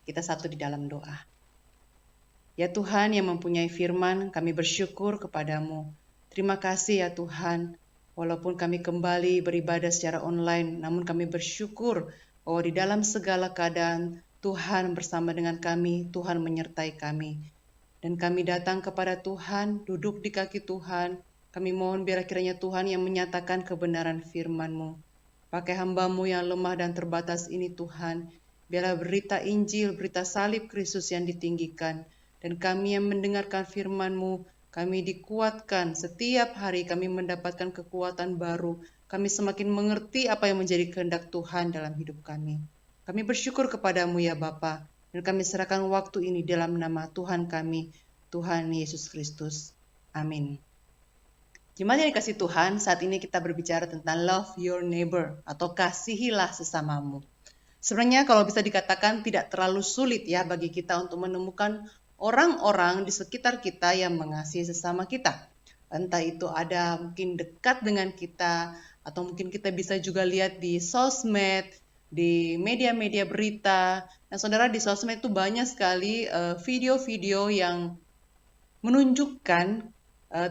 Kita satu di dalam doa. Ya Tuhan yang mempunyai firman, kami bersyukur kepadamu. Terima kasih ya Tuhan, walaupun kami kembali beribadah secara online, namun kami bersyukur bahwa di dalam segala keadaan Tuhan bersama dengan kami, Tuhan menyertai kami. Dan kami datang kepada Tuhan, duduk di kaki Tuhan. Kami mohon biar kiranya Tuhan yang menyatakan kebenaran firman-Mu. Pakai hamba-Mu yang lemah dan terbatas ini Tuhan. Biarlah berita Injil, berita salib Kristus yang ditinggikan. Dan kami yang mendengarkan firman-Mu, kami dikuatkan setiap hari, kami mendapatkan kekuatan baru. Kami semakin mengerti apa yang menjadi kehendak Tuhan dalam hidup kami. Kami bersyukur kepadamu ya Bapa, dan kami serahkan waktu ini dalam nama Tuhan kami, Tuhan Yesus Kristus. Amin. Jemaat yang dikasih Tuhan, saat ini kita berbicara tentang love your neighbor atau kasihilah sesamamu. Sebenarnya kalau bisa dikatakan tidak terlalu sulit ya bagi kita untuk menemukan orang-orang di sekitar kita yang mengasihi sesama kita. Entah itu ada mungkin dekat dengan kita, atau mungkin kita bisa juga lihat di sosmed, di media-media berita. Nah saudara, di sosmed itu banyak sekali video-video yang menunjukkan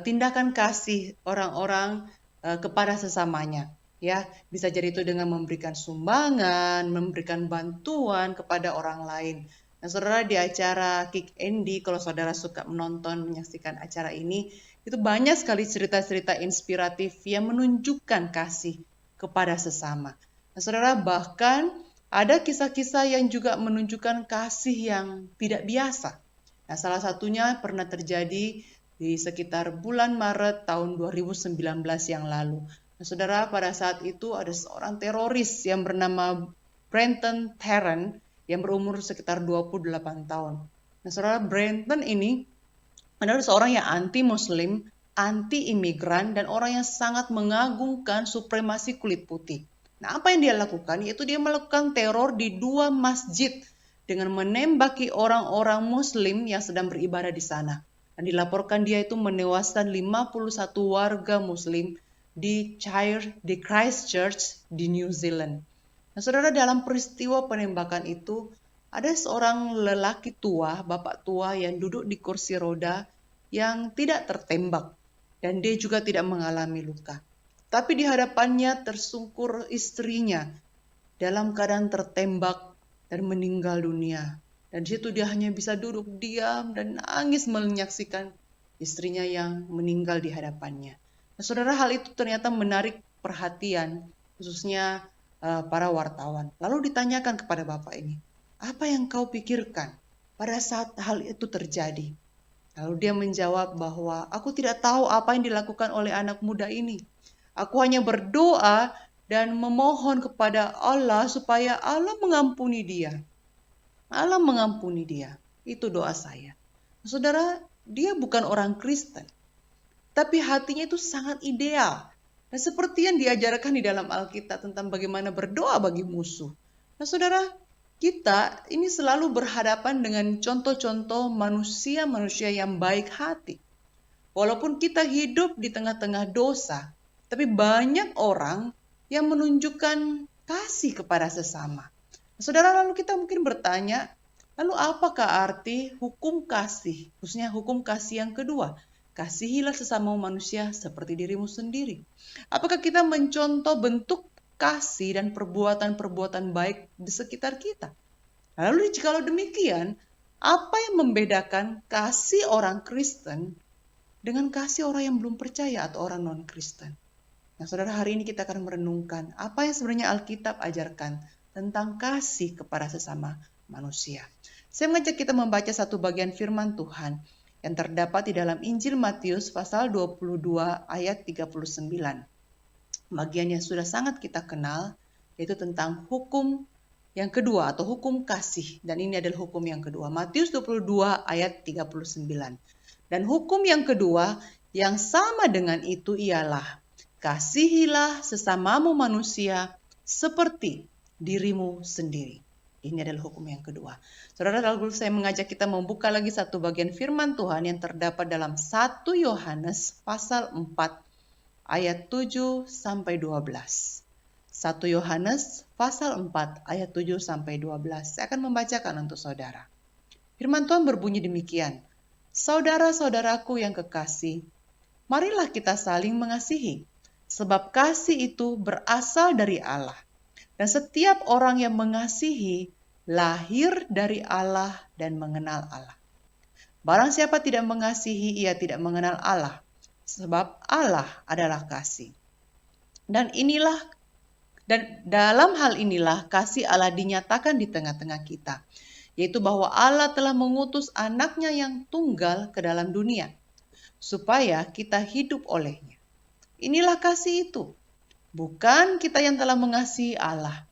tindakan kasih orang-orang kepada sesamanya. Ya, bisa jadi itu dengan memberikan sumbangan, memberikan bantuan kepada orang lain. Nah, saudara, di acara Kick Andy, kalau saudara suka menonton, menyaksikan acara ini, itu banyak sekali cerita-cerita inspiratif yang menunjukkan kasih kepada sesama. Nah, saudara, bahkan ada kisah-kisah yang juga menunjukkan kasih yang tidak biasa. Nah, salah satunya pernah terjadi di sekitar bulan Maret tahun 2019 yang lalu. Nah, saudara, pada saat itu ada seorang teroris yang bernama Brenton Tarrant yang berumur sekitar 28 tahun. Nah, saudara, Brenton ini adalah seorang yang anti-Muslim, anti-imigran, dan orang yang sangat mengagungkan supremasi kulit putih. Nah, apa yang dia lakukan? Yaitu dia melakukan teror di 2 masjid dengan menembaki orang-orang Muslim yang sedang beribadah di sana. Dan dilaporkan dia itu menewaskan 51 warga Muslim di Christchurch di New Zealand. Nah, saudara, dalam peristiwa penembakan itu ada seorang lelaki tua, bapak tua yang duduk di kursi roda yang tidak tertembak dan dia juga tidak mengalami luka. Tapi di hadapannya tersungkur istrinya dalam keadaan tertembak dan meninggal dunia. Dan di situ dia hanya bisa duduk diam dan nangis menyaksikan istrinya yang meninggal di hadapannya. Nah, saudara, hal itu ternyata menarik perhatian, khususnya para wartawan. Lalu ditanyakan kepada bapak ini, apa yang kau pikirkan pada saat hal itu terjadi? Lalu dia menjawab bahwa aku tidak tahu apa yang dilakukan oleh anak muda ini. Aku hanya berdoa dan memohon kepada Allah supaya Allah mengampuni dia. Allah mengampuni dia. Itu doa saya. Saudara, dia bukan orang Kristen, tapi hatinya itu sangat ideal. Dan seperti yang diajarkan di dalam Alkitab tentang bagaimana berdoa bagi musuh. Nah, saudara, kita ini selalu berhadapan dengan contoh-contoh manusia-manusia yang baik hati. Walaupun kita hidup di tengah-tengah dosa, tapi banyak orang yang menunjukkan kasih kepada sesama. Saudara, lalu kita mungkin bertanya, lalu apakah arti hukum kasih, khususnya hukum kasih yang kedua? Kasihilah sesama manusia seperti dirimu sendiri. Apakah kita mencontoh bentuk kasih dan perbuatan-perbuatan baik di sekitar kita? Lalu jikalau demikian, apa yang membedakan kasih orang Kristen dengan kasih orang yang belum percaya atau orang non-Kristen? Nah, saudara, hari ini kita akan merenungkan apa yang sebenarnya Alkitab ajarkan tentang kasih kepada sesama manusia. Saya mengajak kita membaca satu bagian firman Tuhan yang terdapat di dalam Injil Matius pasal 22 ayat 39. Bagian yang sudah sangat kita kenal, yaitu tentang hukum yang kedua atau hukum kasih. Dan ini adalah hukum yang kedua. Matius 22 ayat 39. Dan hukum yang kedua yang sama dengan itu ialah, kasihilah sesamamu manusia seperti dirimu sendiri. Ini adalah hukum yang kedua. Saudara, lalu saya mengajak kita membuka lagi satu bagian firman Tuhan yang terdapat dalam 1 Yohanes pasal 4 ayat 7 sampai 12. 1 1 Yohanes pasal 4 ayat 7 sampai 12. Saya akan membacakan untuk saudara. Firman Tuhan berbunyi demikian. Saudara-saudaraku yang kekasih, marilah kita saling mengasihi, sebab kasih itu berasal dari Allah. Dan setiap orang yang mengasihi lahir dari Allah dan mengenal Allah. Barang siapa tidak mengasihi, ia tidak mengenal Allah, sebab Allah adalah kasih. Dan dalam hal inilah kasih Allah dinyatakan di tengah-tengah kita, yaitu bahwa Allah telah mengutus anaknya yang tunggal ke dalam dunia, supaya kita hidup olehnya. Inilah kasih itu. Bukan kita yang telah mengasihi Allah,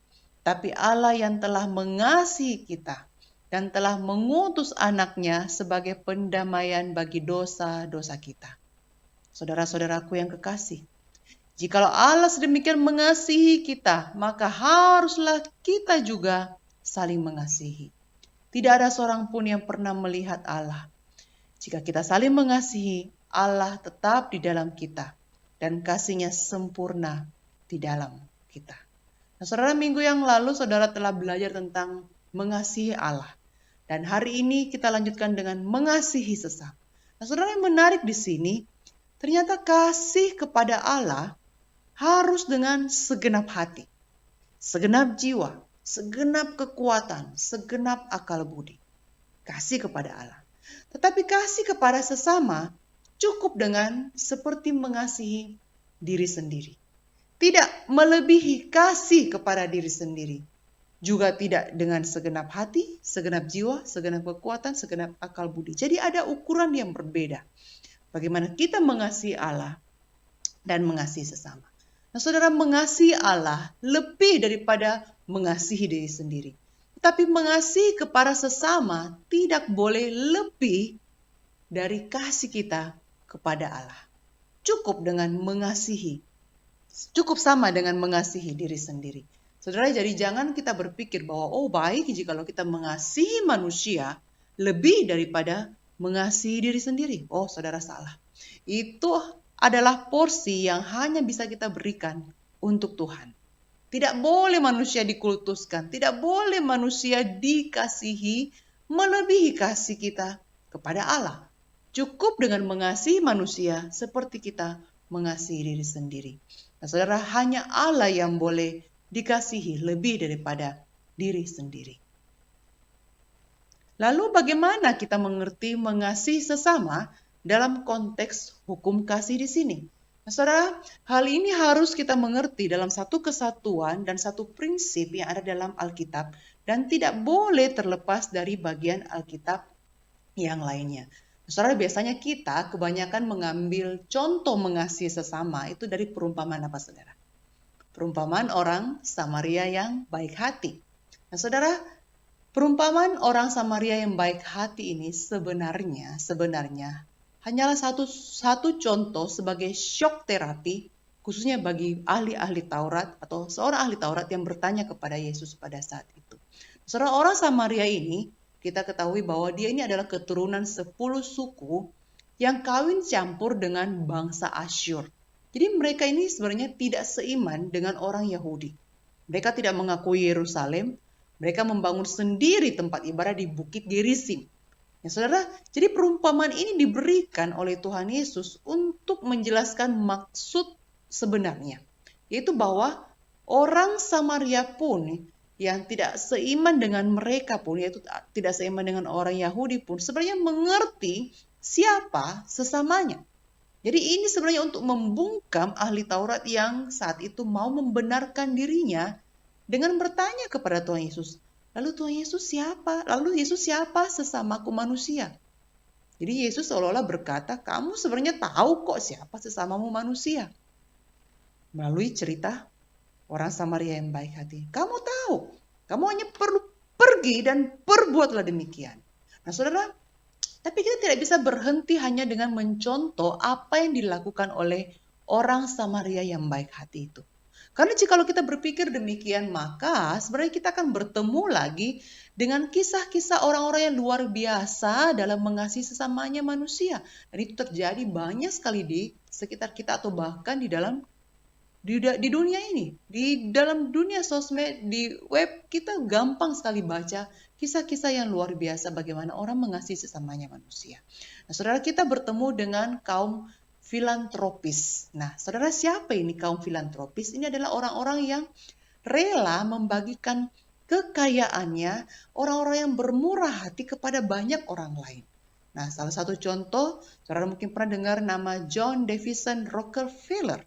tapi Allah yang telah mengasihi kita dan telah mengutus anaknya sebagai pendamaian bagi dosa-dosa kita. Saudara-saudaraku yang kekasih, jikalau Allah sedemikian mengasihi kita, maka haruslah kita juga saling mengasihi. Tidak ada seorang pun yang pernah melihat Allah. Jika kita saling mengasihi, Allah tetap di dalam kita dan kasih-Nya sempurna di dalam kita. Nah, saudara, minggu yang lalu saudara telah belajar tentang mengasihi Allah. Dan hari ini kita lanjutkan dengan mengasihi sesama. Nah, saudara, yang menarik di sini, ternyata kasih kepada Allah harus dengan segenap hati, segenap jiwa, segenap kekuatan, segenap akal budi. Kasih kepada Allah. Tetapi kasih kepada sesama cukup dengan seperti mengasihi diri sendiri. Tidak melebihi kasih kepada diri sendiri. Juga tidak dengan segenap hati, segenap jiwa, segenap kekuatan, segenap akal budi. Jadi ada ukuran yang berbeda. Bagaimana kita mengasihi Allah dan mengasihi sesama. Nah, saudara, mengasihi Allah lebih daripada mengasihi diri sendiri. Tapi mengasihi kepada sesama tidak boleh lebih dari kasih kita kepada Allah. Cukup dengan mengasihi. Cukup sama dengan mengasihi diri sendiri. Saudara, jadi jangan kita berpikir bahwa baik jikalau kita mengasihi manusia lebih daripada mengasihi diri sendiri. Saudara, salah. Itu adalah porsi yang hanya bisa kita berikan untuk Tuhan. Tidak boleh manusia dikultuskan, tidak boleh manusia dikasihi melebihi kasih kita kepada Allah. Cukup dengan mengasihi manusia seperti kita mengasihi diri sendiri. Nah, saudara, hanya Allah yang boleh dikasihi lebih daripada diri sendiri. Lalu bagaimana kita mengerti mengasihi sesama dalam konteks hukum kasih di sini? Nah, saudara, hal ini harus kita mengerti dalam satu kesatuan dan satu prinsip yang ada dalam Alkitab dan tidak boleh terlepas dari bagian Alkitab yang lainnya. Nah, saudara, biasanya kita kebanyakan mengambil contoh mengasihi sesama itu dari perumpamaan apa, saudara? Perumpamaan orang Samaria yang baik hati. Nah, saudara, perumpamaan orang Samaria yang baik hati ini sebenarnya hanyalah satu contoh sebagai shock terapi, khususnya bagi ahli-ahli Taurat atau seorang ahli Taurat yang bertanya kepada Yesus pada saat itu. Saudara, orang Samaria ini kita ketahui bahwa dia ini adalah keturunan 10 suku yang kawin campur dengan bangsa Asyur. Jadi mereka ini sebenarnya tidak seiman dengan orang Yahudi. Mereka tidak mengakui Yerusalem. Mereka membangun sendiri tempat ibadah di Bukit Gerizim. Ya, saudara, jadi perumpamaan ini diberikan oleh Tuhan Yesus untuk menjelaskan maksud sebenarnya. Yaitu bahwa orang Samaria pun yang tidak seiman dengan mereka pun, yaitu tidak seiman dengan orang Yahudi pun, sebenarnya mengerti siapa sesamanya. Jadi ini sebenarnya untuk membungkam ahli Taurat yang saat itu mau membenarkan dirinya dengan bertanya kepada Tuhan Yesus. Lalu Tuhan Yesus siapa? Lalu Yesus siapa sesamaku manusia? Jadi Yesus seolah-olah berkata, kamu sebenarnya tahu kok siapa sesamamu manusia. Melalui cerita orang Samaria yang baik hati. Kamu tahu, kamu hanya perlu pergi dan perbuatlah demikian. Nah, saudara, tapi kita tidak bisa berhenti hanya dengan mencontoh apa yang dilakukan oleh orang Samaria yang baik hati itu. Karena jikalau kita berpikir demikian, maka sebenarnya kita akan bertemu lagi dengan kisah-kisah orang-orang yang luar biasa dalam mengasihi sesamanya manusia. Dan itu terjadi banyak sekali di sekitar kita atau bahkan di dalam di dunia ini, di dalam dunia sosmed, di web, kita gampang sekali baca kisah-kisah yang luar biasa bagaimana orang mengasihi sesamanya manusia. Nah, saudara, kita bertemu dengan kaum filantropis. Nah, saudara, siapa ini kaum filantropis? Ini adalah orang-orang yang rela membagikan kekayaannya, orang-orang yang bermurah hati kepada banyak orang lain. Nah, salah satu contoh, saudara mungkin pernah dengar nama John Davison Rockefeller.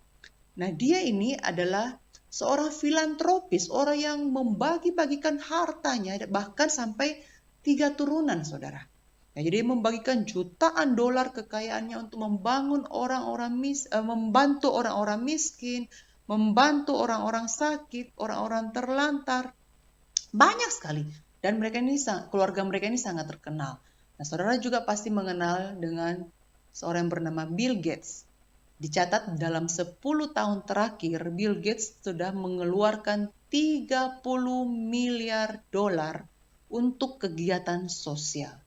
Nah, dia ini adalah seorang filantropis, orang yang membagi-bagikan hartanya, bahkan sampai 3 turunan, saudara. Nah, jadi membagikan jutaan dolar kekayaannya untuk membangun membantu orang-orang miskin, membantu orang-orang sakit, orang-orang terlantar. Banyak sekali. Dan keluarga mereka ini sangat terkenal. Nah, saudara juga pasti mengenal dengan seorang yang bernama Bill Gates. Dicatat dalam 10 tahun terakhir, Bill Gates sudah mengeluarkan 30 miliar dolar untuk kegiatan sosial.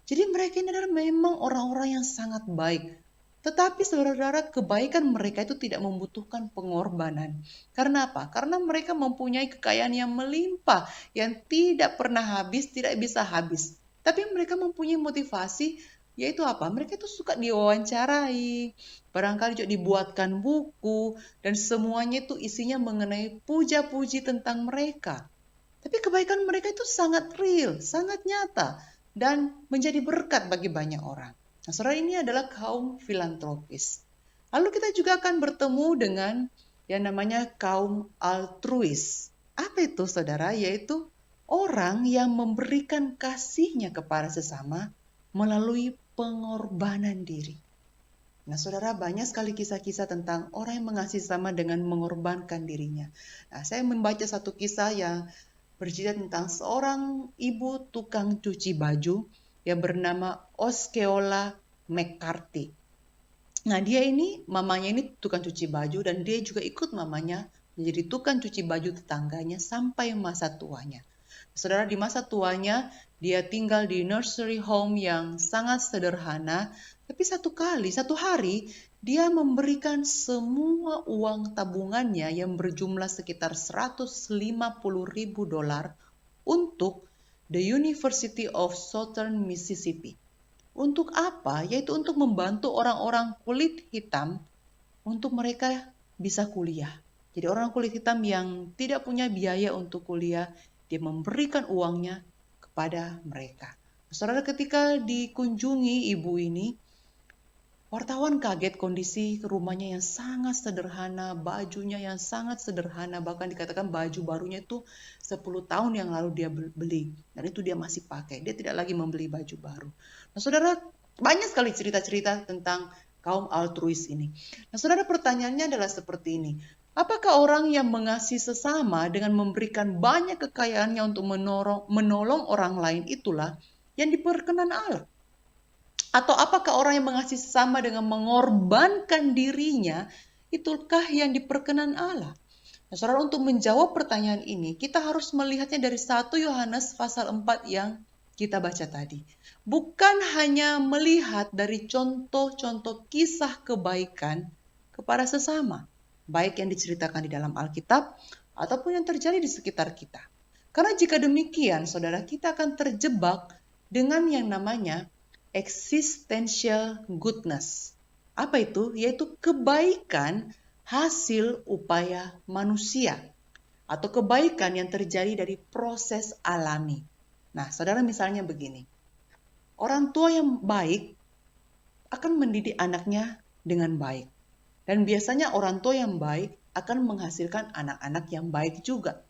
Jadi mereka ini adalah memang orang-orang yang sangat baik. Tetapi saudara-saudara, kebaikan mereka itu tidak membutuhkan pengorbanan. Karena apa? Karena mereka mempunyai kekayaan yang melimpah, yang tidak pernah habis, tidak bisa habis. Tapi mereka mempunyai motivasi, yaitu apa? Mereka itu suka diwawancarai, barangkali juga dibuatkan buku, dan semuanya itu isinya mengenai puja-puji tentang mereka. Tapi kebaikan mereka itu sangat real, sangat nyata, dan menjadi berkat bagi banyak orang. Nah, saudara, ini adalah kaum filantropis. Lalu kita juga akan bertemu dengan yang namanya kaum altruis. Apa itu, saudara? Yaitu orang yang memberikan kasihnya kepada sesama melalui pengorbanan diri. Nah, saudara, banyak sekali kisah-kisah tentang orang yang mengasihi sesama dengan mengorbankan dirinya. Nah, saya membaca satu kisah yang bercerita tentang seorang ibu tukang cuci baju yang bernama Osceola McCarthy. Nah, mamanya ini tukang cuci baju, dan dia juga ikut mamanya menjadi tukang cuci baju tetangganya sampai masa tuanya. Saudara, di masa tuanya dia tinggal di nursery home yang sangat sederhana, tapi satu hari dia memberikan semua uang tabungannya yang berjumlah sekitar 150.000 dolar untuk the University of Southern Mississippi. Untuk apa? Yaitu untuk membantu orang-orang kulit hitam untuk mereka bisa kuliah. Jadi orang kulit hitam yang tidak punya biaya untuk kuliah, dia memberikan uangnya kepada mereka. Saudara, ketika dikunjungi ibu ini, wartawan kaget kondisi rumahnya yang sangat sederhana, bajunya yang sangat sederhana, bahkan dikatakan baju barunya itu 10 tahun yang lalu dia beli, dan itu dia masih pakai, dia tidak lagi membeli baju baru. Nah, saudara, banyak sekali cerita-cerita tentang kaum altruis ini. Nah, saudara, pertanyaannya adalah seperti ini. Apakah orang yang mengasihi sesama dengan memberikan banyak kekayaannya untuk menolong orang lain itulah yang diperkenan Allah? Atau apakah orang yang mengasihi sesama dengan mengorbankan dirinya, itukah yang diperkenan Allah? Nah, saudara, untuk menjawab pertanyaan ini, kita harus melihatnya dari 1 Yohanes pasal 4 yang kita baca tadi. Bukan hanya melihat dari contoh-contoh kisah kebaikan kepada sesama, baik yang diceritakan di dalam Alkitab ataupun yang terjadi di sekitar kita. Karena jika demikian, saudara, kita akan terjebak dengan yang namanya existential goodness. Apa itu? Yaitu kebaikan hasil upaya manusia atau kebaikan yang terjadi dari proses alami. Nah, saudara, misalnya begini. Orang tua yang baik akan mendidik anaknya dengan baik. Dan biasanya orang tua yang baik akan menghasilkan anak-anak yang baik juga.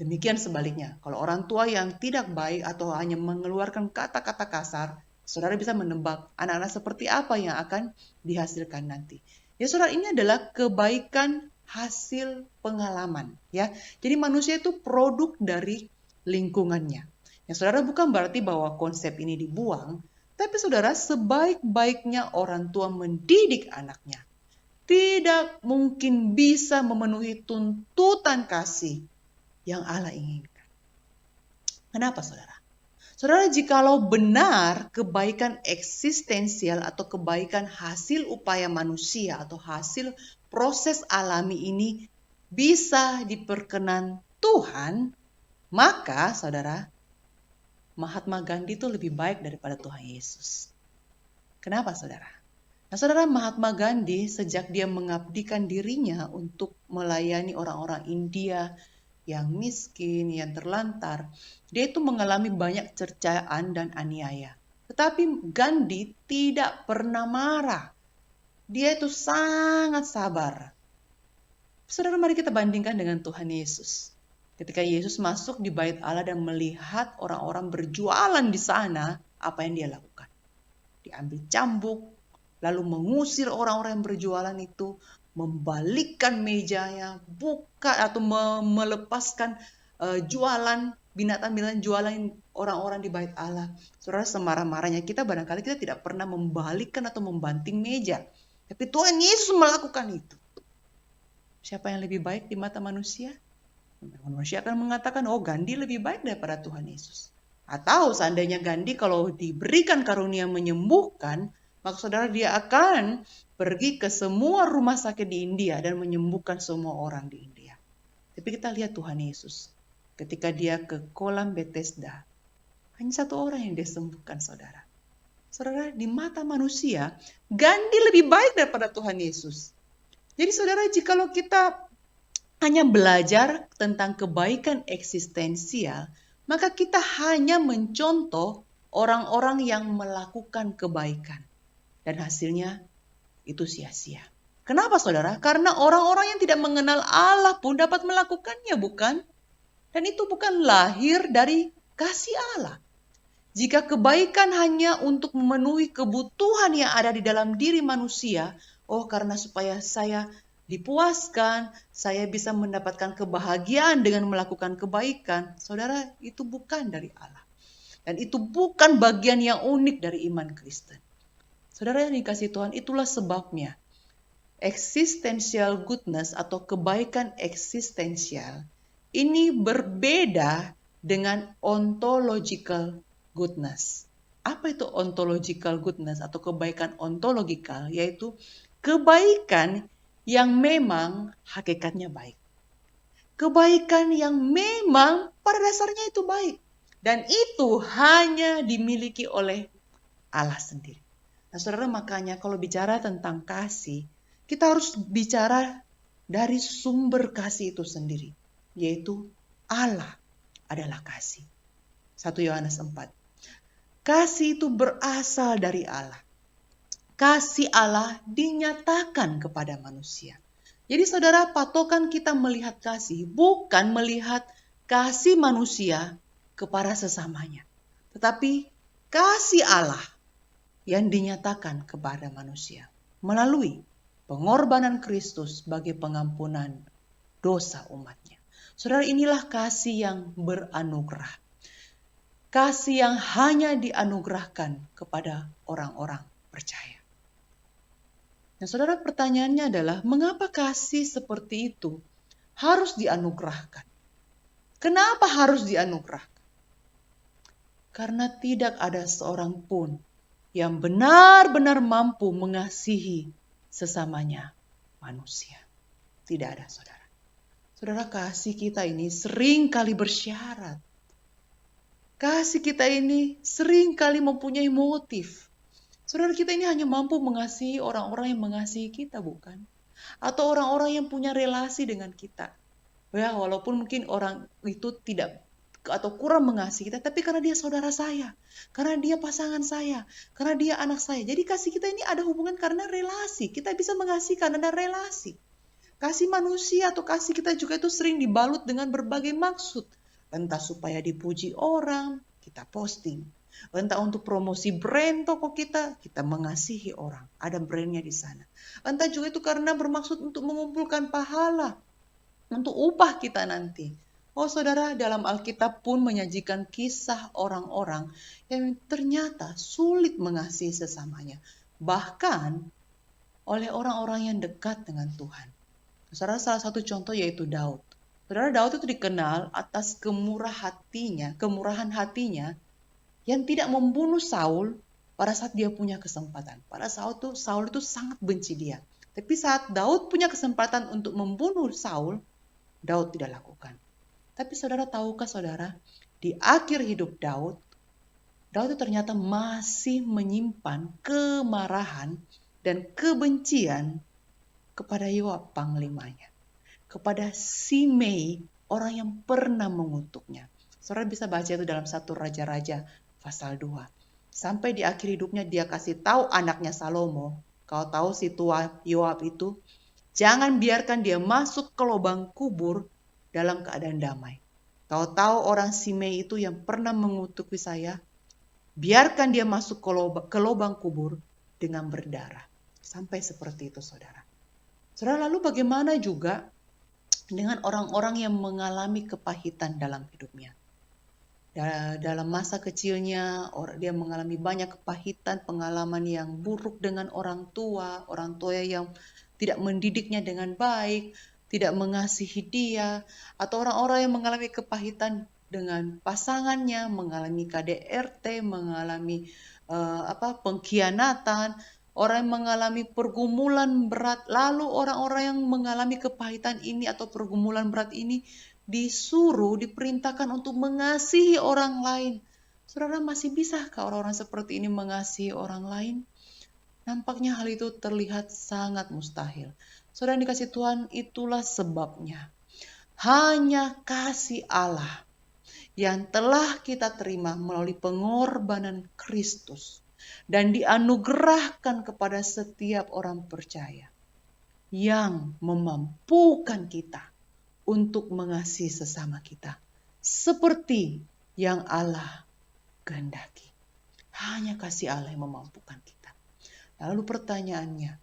Demikian sebaliknya, kalau orang tua yang tidak baik atau hanya mengeluarkan kata-kata kasar, saudara bisa menebak anak-anak seperti apa yang akan dihasilkan nanti. Ya, saudara, ini adalah kebaikan hasil pengalaman, ya. Jadi manusia itu produk dari lingkungannya. Ya, saudara, bukan berarti bahwa konsep ini dibuang, tapi saudara, sebaik-baiknya orang tua mendidik anaknya, tidak mungkin bisa memenuhi tuntutan kasih yang Allah inginkan. Kenapa, saudara? Saudara, jikalau benar kebaikan eksistensial atau kebaikan hasil upaya manusia atau hasil proses alami ini bisa diperkenan Tuhan, maka saudara, Mahatma Gandhi itu lebih baik daripada Tuhan Yesus. Kenapa saudara? Nah saudara, Mahatma Gandhi sejak dia mengabdikan dirinya untuk melayani orang-orang India yang miskin, yang terlantar, dia itu mengalami banyak cercaan dan aniaya. Tetapi Gandhi tidak pernah marah. Dia itu sangat sabar. Saudara, mari kita bandingkan dengan Tuhan Yesus. Ketika Yesus masuk di bait Allah dan melihat orang-orang berjualan di sana, apa yang dia lakukan? Diambil cambuk, lalu mengusir orang-orang yang berjualan itu, membalikkan mejanya, buka atau melepaskan jualan binatang-binatang jualan orang-orang di bait Allah. Saudara, semarah-marahnya kita barangkali kita tidak pernah membalikkan atau membanting meja. Tapi Tuhan Yesus melakukan itu. Siapa yang lebih baik di mata manusia? Manusia akan mengatakan, oh Gandhi lebih baik daripada Tuhan Yesus. Atau seandainya Gandhi kalau diberikan karunia menyembuhkan, maka saudara dia akan pergi ke semua rumah sakit di India dan menyembuhkan semua orang di India. Tapi kita lihat Tuhan Yesus. Ketika dia ke kolam Bethesda, hanya satu orang yang dia sembuhkan saudara. Saudara, di mata manusia, Gandhi lebih baik daripada Tuhan Yesus. Jadi saudara, jikalau kita hanya belajar tentang kebaikan eksistensial, maka kita hanya mencontoh orang-orang yang melakukan kebaikan. Dan hasilnya itu sia-sia. Kenapa saudara? Karena orang-orang yang tidak mengenal Allah pun dapat melakukannya, bukan? Dan itu bukan lahir dari kasih Allah. Jika kebaikan hanya untuk memenuhi kebutuhan yang ada di dalam diri manusia, oh karena supaya saya dipuaskan, saya bisa mendapatkan kebahagiaan dengan melakukan kebaikan. Saudara, itu bukan dari Allah. Dan itu bukan bagian yang unik dari iman Kristen. Saudara yang dikasihi Tuhan, itulah sebabnya existential goodness atau kebaikan eksistensial ini berbeda dengan ontological goodness. Apa itu ontological goodness atau kebaikan ontologikal? Yaitu kebaikan yang memang hakikatnya baik. Kebaikan yang memang pada dasarnya itu baik. Dan itu hanya dimiliki oleh Allah sendiri. Nah saudara, makanya kalau bicara tentang kasih, kita harus bicara dari sumber kasih itu sendiri. Yaitu Allah adalah kasih. 1 Yohanes 4. Kasih itu berasal dari Allah. Kasih Allah dinyatakan kepada manusia. Jadi saudara, patokan kita melihat kasih bukan melihat kasih manusia kepada sesamanya. Tetapi kasih Allah yang dinyatakan kepada manusia melalui pengorbanan Kristus bagi pengampunan dosa umatnya. Saudara, inilah kasih yang beranugerah. Kasih yang hanya dianugerahkan kepada orang-orang percaya. Nah saudara, pertanyaannya adalah mengapa kasih seperti itu harus dianugerahkan? Kenapa harus dianugerahkan? Karena tidak ada seorang pun yang benar-benar mampu mengasihi sesamanya manusia. Tidak ada saudara. Saudara, kasih kita ini sering kali bersyarat. Kasih kita ini sering kali mempunyai motif. Saudara, kita ini hanya mampu mengasihi orang-orang yang mengasihi kita, bukan? Atau orang-orang yang punya relasi dengan kita. Ya, walaupun mungkin orang itu tidak atau kurang mengasihi kita, tapi karena dia saudara saya, karena dia pasangan saya, karena dia anak saya. Jadi kasih kita ini ada hubungan karena relasi. Kita bisa mengasihi karena ada relasi. Kasih manusia atau kasih kita juga itu sering dibalut dengan berbagai maksud. Entah supaya dipuji orang, kita posting. Entah untuk promosi brand toko kita mengasihi orang. Ada brandnya di sana. Entah juga itu karena bermaksud untuk mengumpulkan pahala. Untuk upah kita nanti. Oh saudara, dalam Alkitab pun menyajikan kisah orang-orang yang ternyata sulit mengasihi sesamanya. Bahkan oleh orang-orang yang dekat dengan Tuhan. Saudara, salah satu contoh yaitu Daud. Saudara, Daud itu dikenal atas kemurahan hatinya yang tidak membunuh Saul pada saat dia punya kesempatan. Pada saat itu Saul itu sangat benci dia. Tapi saat Daud punya kesempatan untuk membunuh Saul, Daud tidak lakukan. Tapi saudara tahukah saudara, di akhir hidup Daud itu ternyata masih menyimpan kemarahan dan kebencian kepada Yoab panglimanya, kepada Simei, orang yang pernah mengutuknya. Saudara bisa baca itu dalam 1 Raja-Raja pasal 2. Sampai di akhir hidupnya dia kasih tahu anaknya Salomo, kau tahu si tua Yoab itu, jangan biarkan dia masuk ke lubang kubur dalam keadaan damai. Kau tahu orang Simei itu yang pernah mengutuki saya, biarkan dia masuk ke lubang kubur dengan berdarah. Sampai seperti itu saudara. Saudara, lalu bagaimana juga dengan orang-orang yang mengalami kepahitan dalam hidupnya? Dalam masa kecilnya, dia mengalami banyak kepahitan, pengalaman yang buruk dengan orang tua yang tidak mendidiknya dengan baik, tidak mengasihi dia, atau orang-orang yang mengalami kepahitan dengan pasangannya, mengalami KDRT, mengalami pengkhianatan, orang yang mengalami pergumulan berat. Lalu orang-orang yang mengalami kepahitan ini atau pergumulan berat ini diperintahkan untuk mengasihi orang lain. Saudara, masih bisakah orang-orang seperti ini mengasihi orang lain? Nampaknya hal itu terlihat sangat mustahil. Saudara dikasih Tuhan, itulah sebabnya hanya kasih Allah yang telah kita terima melalui pengorbanan Kristus dan dianugerahkan kepada setiap orang percaya yang memampukan kita untuk mengasihi sesama kita seperti yang Allah kehendaki. Hanya kasih Allah yang memampukan kita. Lalu pertanyaannya,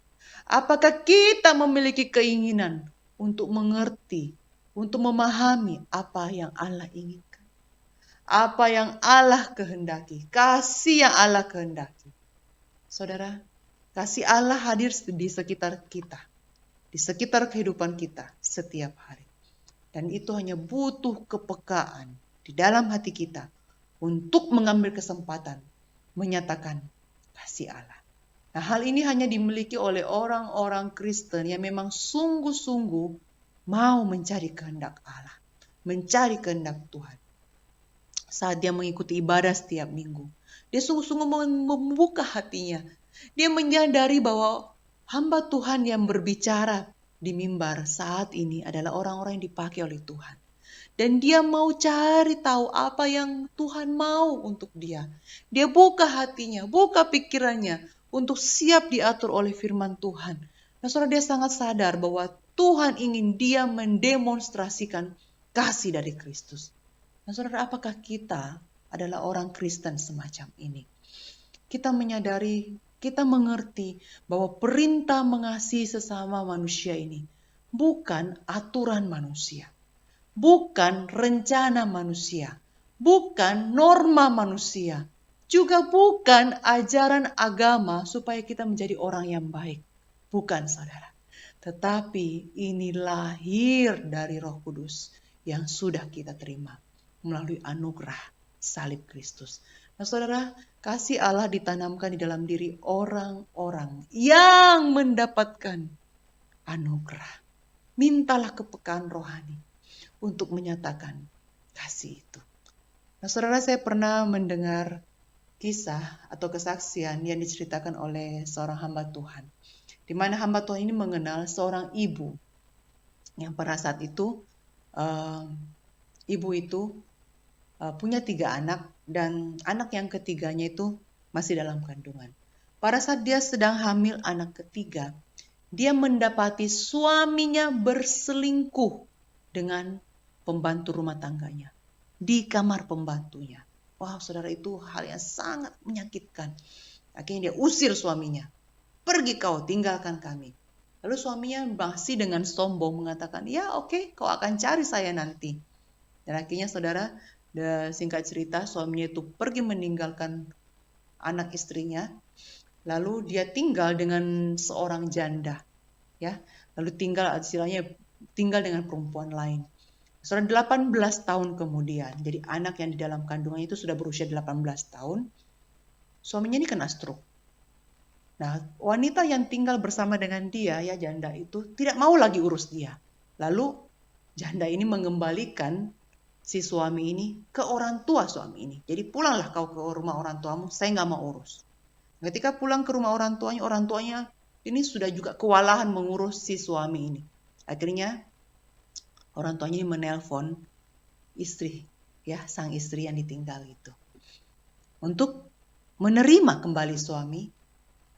apakah kita memiliki keinginan untuk mengerti, untuk memahami apa yang Allah inginkan? Apa yang Allah kehendaki, kasih yang Allah kehendaki. Saudara, kasih Allah hadir di sekitar kita, di sekitar kehidupan kita setiap hari. Dan itu hanya butuh kepekaan di dalam hati kita untuk mengambil kesempatan menyatakan kasih Allah. Nah, hal ini hanya dimiliki oleh orang-orang Kristen yang memang sungguh-sungguh mau mencari kehendak Allah, mencari kehendak Tuhan. Saat dia mengikuti ibadah setiap minggu, dia sungguh-sungguh membuka hatinya. Dia menyadari bahwa hamba Tuhan yang berbicara di mimbar saat ini adalah orang-orang yang dipakai oleh Tuhan. Dan dia mau cari tahu apa yang Tuhan mau untuk dia. Dia buka hatinya, buka pikirannya untuk siap diatur oleh firman Tuhan. Nah, saudara, dia sangat sadar bahwa Tuhan ingin dia mendemonstrasikan kasih dari Kristus. Nah, saudara, apakah kita adalah orang Kristen semacam ini? Kita menyadari, kita mengerti bahwa perintah mengasihi sesama manusia ini bukan aturan manusia, bukan rencana manusia, bukan norma manusia, juga bukan ajaran agama supaya kita menjadi orang yang baik. Bukan, saudara. Tetapi ini lahir dari Roh Kudus yang sudah kita terima melalui anugerah salib Kristus. Nah, saudara, kasih Allah ditanamkan di dalam diri orang-orang yang mendapatkan anugerah. Mintalah kepekaan rohani untuk menyatakan kasih itu. Nah, saudara, saya pernah mendengar kisah atau kesaksian yang diceritakan oleh seorang hamba Tuhan, di mana hamba Tuhan ini mengenal seorang ibu yang pada saat itu ibu itu punya 3 anak, dan anak yang ketiganya itu masih dalam kandungan. Pada saat dia sedang hamil anak ketiga, dia mendapati suaminya berselingkuh dengan pembantu rumah tangganya di kamar pembantunya. Wow, saudara, itu hal yang sangat menyakitkan. Akhirnya dia usir suaminya. Pergi kau, tinggalkan kami. Lalu suaminya masih dengan sombong mengatakan, ya oke, kau akan cari saya nanti. Dan akhirnya, saudara, singkat cerita, suaminya itu pergi meninggalkan anak istrinya, lalu dia tinggal dengan seorang janda, ya, lalu tinggal dengan perempuan lain. Saudara, 18 tahun kemudian, jadi anak yang di dalam kandungannya itu sudah berusia 18 tahun, suaminya ini kena stroke. Nah, wanita yang tinggal bersama dengan dia, ya janda itu, tidak mau lagi urus dia. Lalu janda ini mengembalikan si suami ini ke orang tua suami ini. Jadi pulanglah kau ke rumah orang tuamu, saya nggak mau urus. Ketika pulang ke rumah orang tuanya ini sudah juga kewalahan mengurus si suami ini. Akhirnya orang tuanya ini menelpon istri, ya sang istri yang ditinggal itu, untuk menerima kembali suami,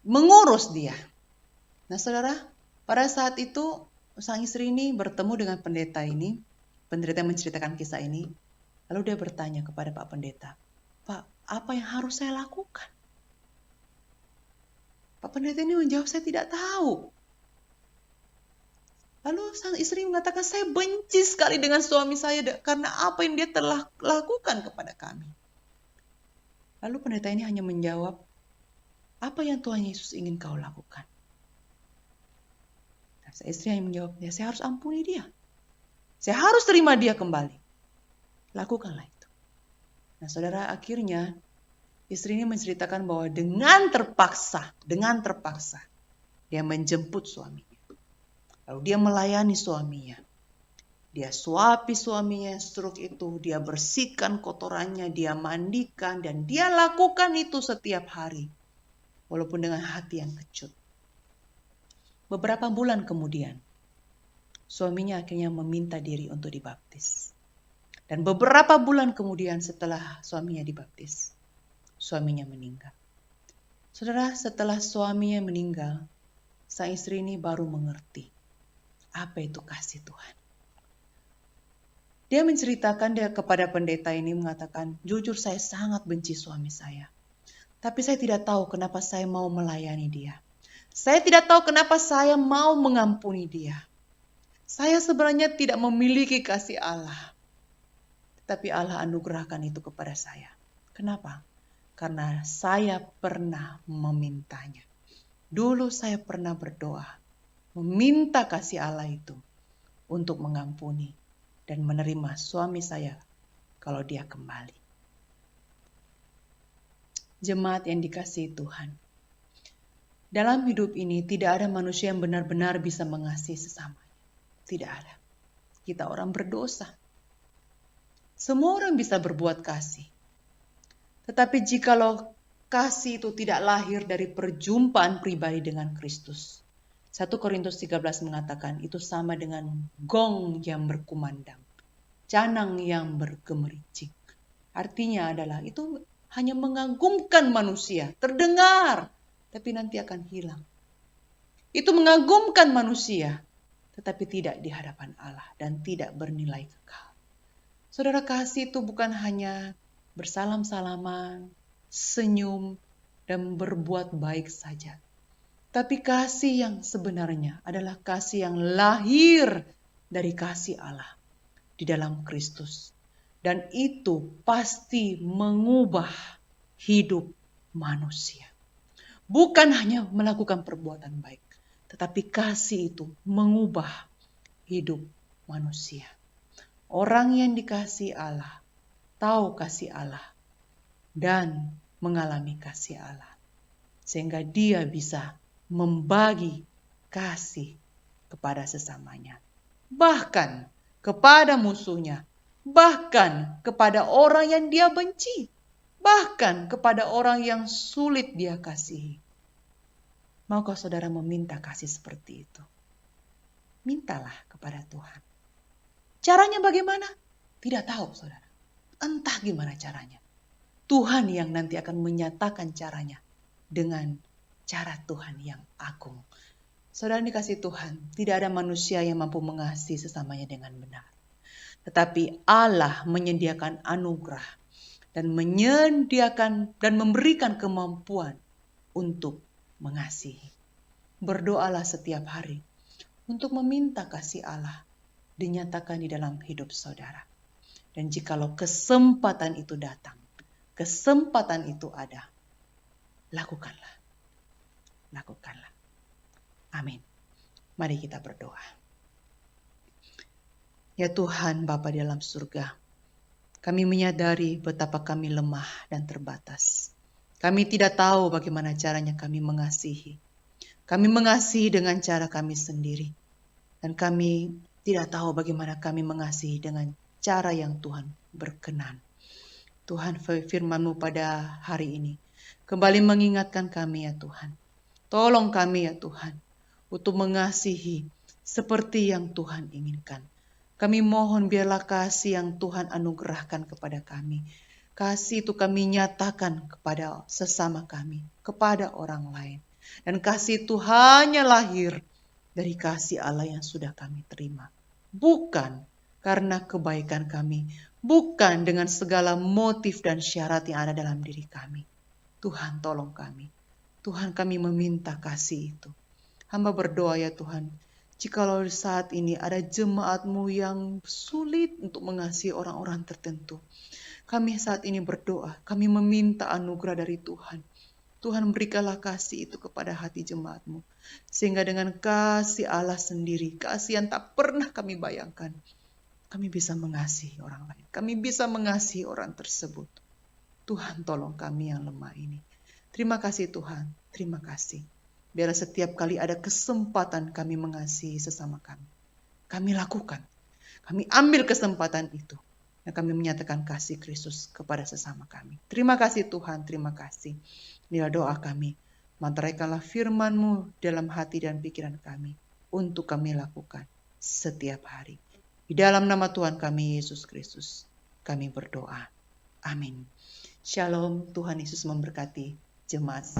mengurus dia. Nah saudara, pada saat itu sang istri ini bertemu dengan pendeta ini, pendeta yang menceritakan kisah ini, lalu dia bertanya kepada Pak Pendeta, Pak, apa yang harus saya lakukan? Pak Pendeta ini menjawab, saya tidak tahu. Lalu sang istri mengatakan, saya benci sekali dengan suami saya karena apa yang dia telah lakukan kepada kami. Lalu pendeta ini hanya menjawab, apa yang Tuhan Yesus ingin kau lakukan? Dan sang istri hanya menjawab, ya saya harus ampuni dia. Saya harus terima dia kembali. Lakukanlah itu. Nah saudara, akhirnya istri ini menceritakan bahwa dengan terpaksa, dia menjemput suaminya. Lalu dia melayani suaminya. Dia suapi suaminya yang stroke itu, dia bersihkan kotorannya, dia mandikan, dan dia lakukan itu setiap hari. Walaupun dengan hati yang kecut. Beberapa bulan kemudian, suaminya akhirnya meminta diri untuk dibaptis. Dan beberapa bulan kemudian setelah suaminya dibaptis, suaminya meninggal. Saudara, setelah suaminya meninggal, sang istri ini baru mengerti apa itu kasih Tuhan. Dia menceritakan dia kepada pendeta ini mengatakan, jujur saya sangat benci suami saya. Tapi saya tidak tahu kenapa saya mau melayani dia. Saya tidak tahu kenapa saya mau mengampuni dia. Saya sebenarnya tidak memiliki kasih Allah. Tapi Allah anugerahkan itu kepada saya. Kenapa? Karena saya pernah memintanya. Dulu saya pernah berdoa, meminta kasih Allah itu untuk mengampuni dan menerima suami saya kalau dia kembali. Jemaat yang dikasihi Tuhan, dalam hidup ini tidak ada manusia yang benar-benar bisa mengasihi sesamanya. Tidak ada. Kita orang berdosa. Semua orang bisa berbuat kasih. Tetapi jikalau kasih itu tidak lahir dari perjumpaan pribadi dengan Kristus, 1 Korintus 13 mengatakan itu sama dengan gong yang berkumandang, canang yang bergemericik. Artinya adalah itu hanya mengagumkan manusia, terdengar, tapi nanti akan hilang. Itu mengagumkan manusia, tetapi tidak di hadapan Allah dan tidak bernilai kekal. Saudara, kasih itu bukan hanya bersalam-salaman, senyum, dan berbuat baik saja. Tapi kasih yang sebenarnya adalah kasih yang lahir dari kasih Allah di dalam Kristus. Dan itu pasti mengubah hidup manusia. Bukan hanya melakukan perbuatan baik, tetapi kasih itu mengubah hidup manusia. Orang yang dikasihi Allah, tahu kasih Allah, dan mengalami kasih Allah. Sehingga dia bisa membagi kasih kepada sesamanya. Bahkan kepada musuhnya. Bahkan kepada orang yang dia benci. Bahkan kepada orang yang sulit dia kasihi. Maukah saudara meminta kasih seperti itu? Mintalah kepada Tuhan. Caranya bagaimana? Tidak tahu saudara. Entah gimana caranya. Tuhan yang nanti akan menyatakan caranya dengan cara Tuhan yang agung. Saudara dikasih Tuhan, tidak ada manusia yang mampu mengasihi sesamanya dengan benar. Tetapi Allah menyediakan anugerah dan menyediakan dan memberikan kemampuan untuk mengasihi. Berdoalah setiap hari untuk meminta kasih Allah dinyatakan di dalam hidup saudara. Dan jikalau kesempatan itu datang, kesempatan itu ada, lakukanlah. Lakukanlah. Amin. Mari kita berdoa. Ya Tuhan Bapa di dalam surga, kami menyadari betapa kami lemah dan terbatas. Kami tidak tahu bagaimana caranya kami mengasihi. Kami mengasihi dengan cara kami sendiri. Dan kami tidak tahu bagaimana kami mengasihi dengan cara yang Tuhan berkenan. Tuhan, firman-Mu pada hari ini kembali mengingatkan kami ya Tuhan. Tolong kami ya Tuhan untuk mengasihi seperti yang Tuhan inginkan. Kami mohon biarlah kasih yang Tuhan anugerahkan kepada kami. Kasih itu kami nyatakan kepada sesama kami, kepada orang lain. Dan kasih itu hanya lahir dari kasih Allah yang sudah kami terima. Bukan karena kebaikan kami, bukan dengan segala motif dan syarat yang ada dalam diri kami. Tuhan tolong kami. Tuhan kami meminta kasih itu. Hamba berdoa ya Tuhan, jikalau saat ini ada jemaat-Mu yang sulit untuk mengasihi orang-orang tertentu. Kami saat ini berdoa, kami meminta anugerah dari Tuhan. Tuhan berikanlah kasih itu kepada hati jemaat-Mu. Sehingga dengan kasih Allah sendiri, kasih yang tak pernah kami bayangkan, kami bisa mengasihi orang lain. Kami bisa mengasihi orang tersebut. Tuhan tolong kami yang lemah ini. Terima kasih Tuhan, terima kasih. Biarlah setiap kali ada kesempatan kami mengasihi sesama kami. Kami lakukan, kami ambil kesempatan itu. Dan kami menyatakan kasih Kristus kepada sesama kami. Terima kasih Tuhan, terima kasih. Inilah doa kami. Mantaraikanlah firman-Mu dalam hati dan pikiran kami. Untuk kami lakukan setiap hari. Di dalam nama Tuhan kami, Yesus Kristus, kami berdoa. Amin. Shalom, Tuhan Yesus memberkati jemaat.